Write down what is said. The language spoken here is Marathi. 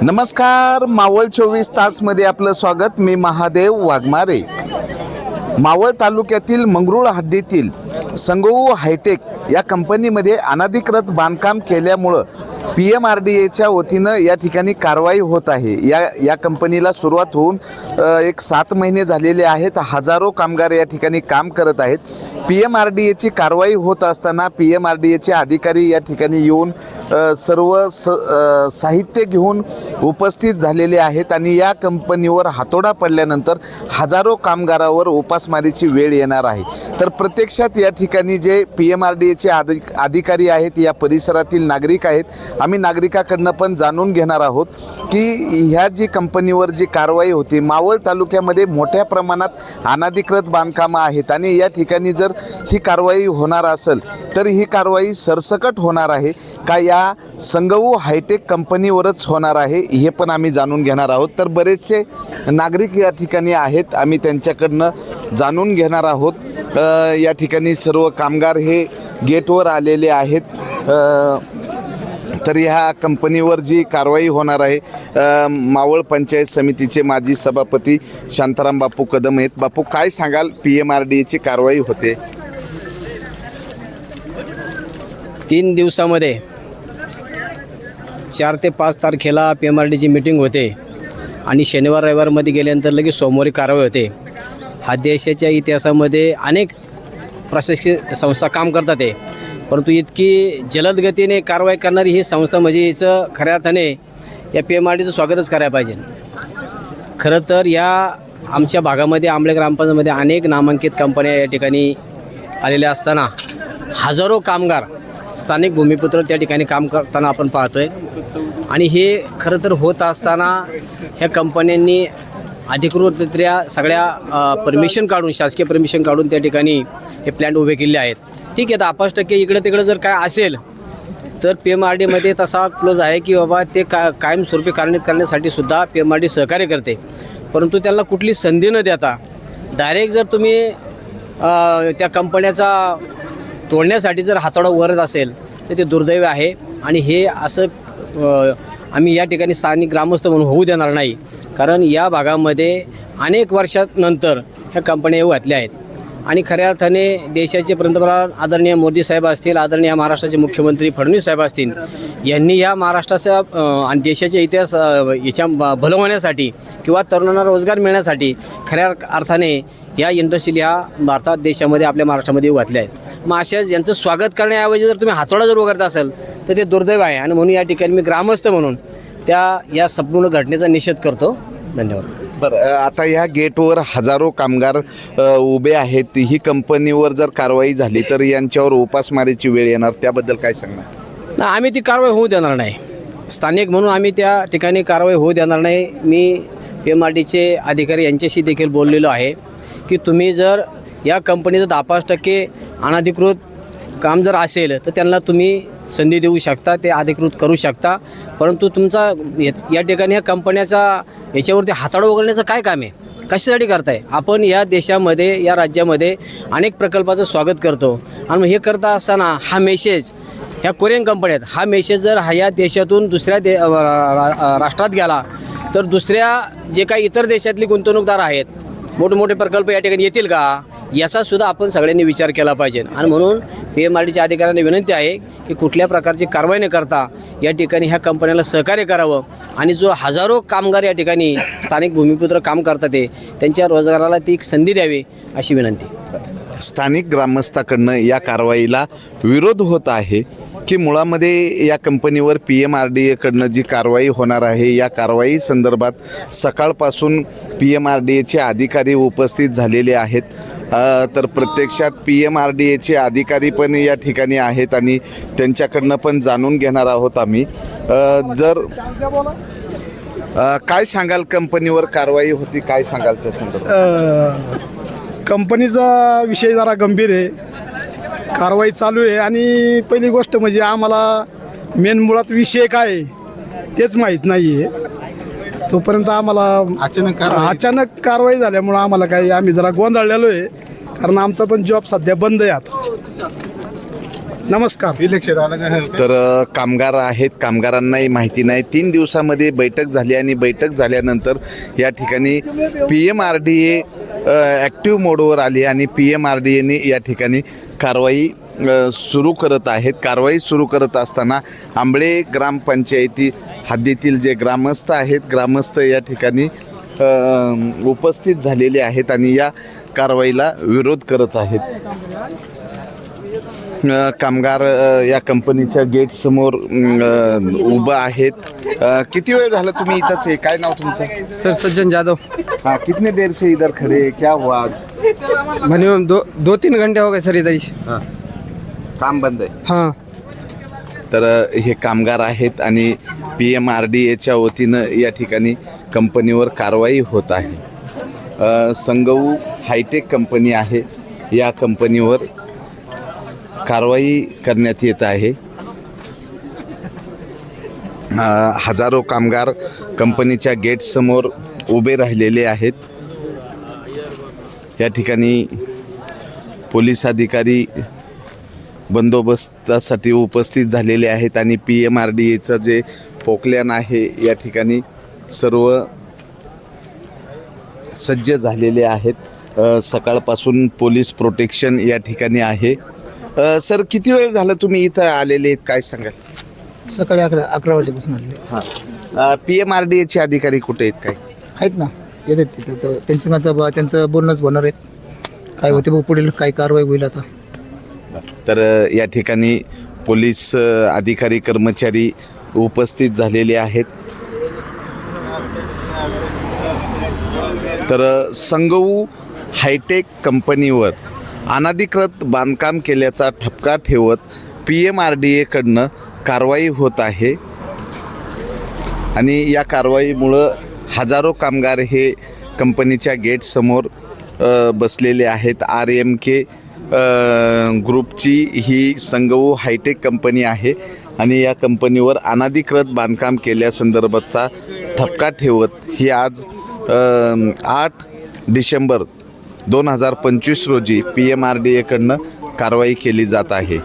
नमस्कार, मावळ 24 तासमध्ये आपलं स्वागत. मी महादेव वाघमारे. मावळ तालुक्यातील मंगरुळ हद्दीतील संगऊ हायटेक या कंपनीमध्ये अनधिकृत बांधकाम केल्यामुळं PMRDAच्या वतीनं या ठिकाणी कारवाई होत आहे. या कंपनीला सुरुवात होऊन एक 7 महिने झालेले आहेत. हजारो कामगार या ठिकाणी काम करत आहेत. PMRDAची कारवाई होत असताना PMRDAचे अधिकारी या ठिकाणी येऊन सर्व साहित्य घेऊन उपस्थित झालेले आहेत आणि या कंपनीवर हातोडा पडल्यानंतर हजारो कामगारावर उपासमारीची वेळ येणार आहे. तर प्रत्यक्षात या ठिकाणी जे PMRDAचे अधिकारी आहेत, या परिसरातील नागरिक आहेत, आम्ही नागरिकाकडनं पण जाणून घेणार आहोत की ह्या जी कंपनीवर जी कारवाई होती, मावळ तालुक्यामध्ये मोठ्या प्रमाणात अनधिकृत बांधकामं आहेत आणि या ठिकाणी जर ही कारवाई होणार असेल तर ही कारवाई सरसकट होणार आहे का या संगऊ हायटेक कंपनीवरच होणार आहे, हे पण आम्ही जाणून घेणार आहोत. तर बरेचसे नागरिक या ठिकाणी आहेत, आम्ही त्यांच्याकडनं जाणून घेणार आहोत. या ठिकाणी सर्व कामगार हे गेटवर आलेले आहेत. तर ह्या कंपनीवर जी कारवाई होणार आहे, मावळ पंचायत समितीचे माजी सभापती शांताराम बापू कदम आहेत. बापू, काय सांगाल? PMRDAची कारवाई होते 3 दिवसामध्ये 4 ते 5 तारखेला PMRDAची मीटिंग होते आणि शनिवार रविवारमध्ये गेल्यानंतर लगेच सोमवारी कारवाई होते. हा देशाच्या इतिहासामध्ये अनेक प्रशासकीय संस्था काम करतात आहे, परंतु इतकी जलद गतीने कारवाई करणारी ही संस्था म्हणजे याचं खऱ्या अर्थाने या PMRDAचं स्वागतच करायला पाहिजे. खरं तर या आमच्या भागामध्ये आंबळे ग्रामपंचायतमध्ये अनेक नामांकित कंपन्या या ठिकाणी आलेल्या असताना हजारो कामगार स्थानिक भूमिपुत्र त्या ठिकाणी काम करताना आपण पाहतो आहे. आणि हे खरं तर होत असताना ह्या कंपन्यांनी अधिकृतरित्या सगळ्या परमिशन काढून, शासकीय परमिशन काढून त्या ठिकाणी हे प्लॅन्ट उभे केले आहेत. ठीक आहे, तर 5% इकडे तिकडे जर काय असेल तर PMRDAमध्ये तसा क्लोज आहे की बाबा ते कायमस्वरूपी कार्यान्वित करण्यासाठी सुद्धा PMRDA सहकार्य करते. परंतु त्यांना कुठली संधी न देता डायरेक्ट जर तुम्ही त्या कंपन्याचा तोडण्यासाठी जर हातोडा वरत असेल तर ते दुर्दैव आहे. आणि हे असं आम्ही या ठिकाणी स्थानिक ग्रामस्थ म्हणून होऊ देणार नाही, कारण या भागामध्ये अनेक वर्षानंतर ह्या कंपन्या येऊ घातल्या आहेत. आणि खऱ्या अर्थाने देशाचे पंतप्रधान आदरणीय मोदी साहेब असतील, आदरणीय महाराष्ट्राचे मुख्यमंत्री फडणवीस साहेब असतील, यांनी या महाराष्ट्राचा आणि देशाच्या इतिहास याच्या भलं होण्यासाठी किंवा तरुणांना रोजगार मिळण्यासाठी खऱ्या अर्थाने या इंडस्ट्रीज ह्या भारतात देशामध्ये आपल्या महाराष्ट्रामध्ये येऊ घातल्या आहेत. मग अशाच यांचं स्वागत करण्याऐवजी जर तुम्ही हातोडा जर वगैरे असेल तर ते दुर्दैव आहे. आणि म्हणून या ठिकाणी मी ग्रामस्थ म्हणून या संपूर्ण घटनेचा निषेध करतो. धन्यवाद. बरं, आता ह्या गेटवर हजारो कामगार उभे आहेत. ही कंपनीवर जर कारवाई झाली तर यांच्यावर उपासमारीची वेळ येणार, त्याबद्दल काय सांगणार? नाही, आम्ही ती कारवाई होऊ देणार नाही. स्थानिक म्हणून आम्ही त्या ठिकाणी कारवाई होऊ देणार नाही. मी PMRDAचे अधिकारी यांच्याशी देखील बोललेलो आहे की तुम्ही जर या कंपनीचं 10-5% अनधिकृत काम जर असेल तर त्यांना तुम्ही संधी देऊ शकता, ते अधिकृत करू शकता. परंतु तुमचा या ठिकाणी ह्या कंपन्याचा याच्यावरती हाताळा वगळण्याचं काय काम आहे? कशासाठी करताय? आपण या देशामध्ये, या राज्यामध्ये अनेक प्रकल्पाचं स्वागत करतो आणि मग हे करता असताना हा मेसेज ह्या कोरियन कंपन्यात, हा मेसेज जर ह्या देशातून दुसऱ्या राष्ट्रात गेला तर दुसऱ्या जे काही इतर देशातली गुंतवणूकदार आहेत, मोठमोठे प्रकल्प या ठिकाणी येतील का, याचा सुद्धा आपण सगळ्यांनी विचार केला पाहिजे. आणि म्हणून PMRDAच्या अधिकाऱ्यांना विनंती आहे की कुठल्या प्रकारची कारवाई न करता या ठिकाणी ह्या कंपन्याला सहकार्य करावं आणि जो हजारो कामगार या ठिकाणी स्थानिक भूमिपुत्र काम करतात ते त्यांच्या रोजगाराला ती एक संधी द्यावी अशी विनंती. स्थानिक ग्रामस्थाकडनं या कारवाईला विरोध होत आहे की मुळामध्ये या कंपनीवर PMRDAकडनं जी कारवाई होणार आहे, या कारवाई संदर्भात सकाळपासून PMRDAचे अधिकारी उपस्थित झालेले आहेत. तर प्रत्यक्षात PMRDAचे अधिकारी पण या ठिकाणी आहेत आणि त्यांच्याकडनं पण जाणून घेणार आहोत आम्ही. काय सांगाल, कंपनीवर कारवाई होती, काय सांगाल त्या संदर्भात? कंपनीचा विषय जरा गंभीर आहे, कारवाई चालू आहे. आणि पहिली गोष्ट म्हणजे आम्हाला मेन मुळात विषय काय आहे तेच माहीत नाही आहे. तोपर्यंत आम्हाला अचानक कारवाई झाल्यामुळं आम्हाला काही, आम्ही जरा गोंधळलेलो आहे, कारण आमचा पण जॉब सध्या बंद आहे आता. नमस्कार. तर कामगार आहेत, कामगारांनाही माहिती नाही. 3 दिवसामध्ये बैठक झाली आणि बैठक झाल्यानंतर या ठिकाणी PMRDA ॲक्टिव्ह मोडवर आली आणि PMRDAने या ठिकाणी कारवाई सुरू करत आहेत. कारवाई सुरू करत असताना आंबळे ग्रामपंचायती हद्दीतील जे ग्रामस्थ आहेत, ग्रामस्थ या ठिकाणी उपस्थित झालेले आहेत आणि या कारवाईला विरोध करत आहेत. कामगार या कंपनीच्या गेटसमोर उभं आहेत. किती वेळ झाला तुम्ही इथंच आहे? काय नाव तुमचं? सर सज्जन जादव. हाँ, कितने देर से इधर खड़े? क्या हुआ आज? मिनिमम 2-3 घंटे हो गए सर इधर ही. हाँ, काम बंद आहे. हाँ. तर हे कामगार आहेत आणि PMRDAच्या वतीनं या ठिकाणी कंपनीवर कारवाई होत आहे. संगऊ हायटेक कंपनी आहे, या कंपनीवर कारवाई करण्यात येत आहे. हजारो कामगार कंपनीच्या गेटसमोर उभे राहिलेले आहेत. या ठिकाणी पोलीस अधिकारी बंदोबस्तासाठी उपस्थित झालेले आहेत आणि PMRDAचं जे पोकल्यान आहे या ठिकाणी सर्व सज्ज झालेले आहेत. सकाळपासून पोलीस प्रोटेक्शन या ठिकाणी आहे. सर, किती वेळ झालं तुम्ही इथं आलेले आहेत, काय सांगाल? सकाळी 11 वाजेपासून आले. हां, PMRDAचे अधिकारी कुठे आहेत, काय आहेत ना, येतात तिथं. तर त्यांचं बोलणंच होणार आहेत. काय होते बघ पुढील काय कारवाई होईल आता. तर या ठिकाणी पोलीस अधिकारी कर्मचारी उपस्थित झालेले आहेत. तर संगऊ हायटेक कंपनीवर अनधिकृत बांधकाम केल्याचा ठपका ठेवत PMRDAकडनं कारवाई होत आहे आणि या कारवाईमुळं हजारो कामगार हे कंपनीच्या गेटसमोर बसलेले आहेत. RMK ग्रुपची ही संगऊ हायटेक कंपनी आहे आणि या कंपनीवर अनधिकृत बांधकाम केल्यासंदर्भातचा ठपका ठेवत ही आज 8 डिसेंबर 2025 रोजी PMRDAकडनं कारवाई केली जात आहे.